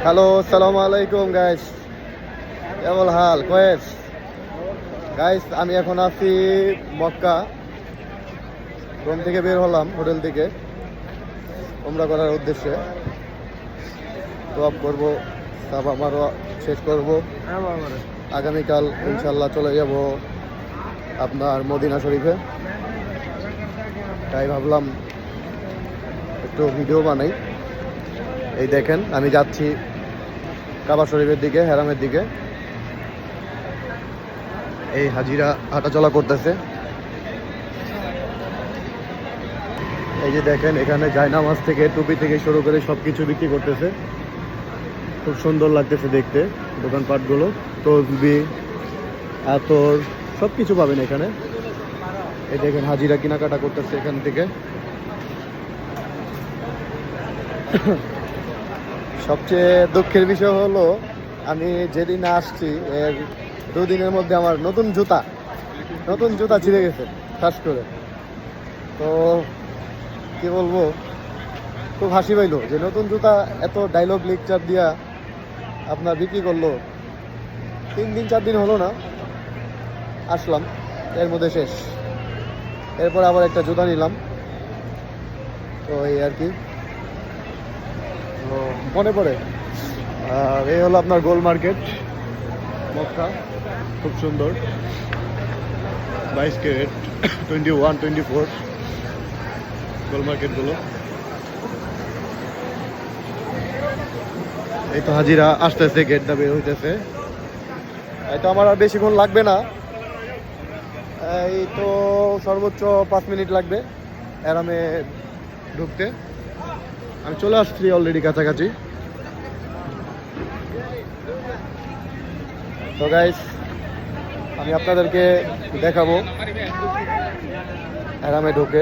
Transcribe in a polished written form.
Hello, আসসালামু আলাইকুম guys. কেমন হাল কয়েস? গাইস, আমি এখন আছি মক্কা। রুম থেকে বের হলাম, হোটেল থেকে উমরা করার উদ্দেশ্যে। তোয়াব করব, সাফা মারওয়া শেষ করব। আগামীকাল ইনশাল্লাহ চলে যাব আপনার মদিনা শরীফে। তাই ভাবলাম একটু ভিডিও বানাই। এই দেখেন, আমি যাচ্ছি কাবা শরীফের দিকে, হেরামের দিকে। এই হাজিরা হাঁটাচলা করতেছে। এই যে দেখেন, এখানে জায়নামাজ থেকে টুপি থেকে শুরু করে সবকিছু বিক্রি করতেছে। খুব সুন্দর লাগতেছে দেখতে দোকানপাটগুলো। তসবি, আতর সবকিছু পাবেন এখানে। এই দেখেন, হাজিরা কেনাকাটা করতেছে এখান থেকে। সবচেয়ে দুঃখের বিষয় হলো, আমি যেদিন আসছি এর দুদিনের মধ্যে আমার নতুন জুতা ছিঁড়ে গেছে খাস করে। তো কি বলবো, খুব হাসি পাইলো যে নতুন জুতা এত ডায়লগ লেকচার দিয়া আপনার বিক্রি করলো। 3 দিন 4 দিন হলো না আসলাম, এর মধ্যে শেষ। এরপর আবার একটা জুতা নিলাম। তো এই আর কি। তো মনে পড়ে। আর এই হলো আপনার গোল মার্কেট মক্কা। খুব সুন্দর, 22 ক্যারেট, 21, 24 গোল মার্কেটগুলো। এই তো হাজিরা আসতেছে, গেটটা বের হইতেছে। এই তো আমার আর বেশিক্ষণ লাগবে না, এই তো সর্বোচ্চ 5 মিনিট লাগবে এরামে ঢুকতে। আমি চলে আসছি অলরেডি কাছাকাছি। তো গাইস, আমি আপনাদেরকে দেখাবো এরামে ঢুকে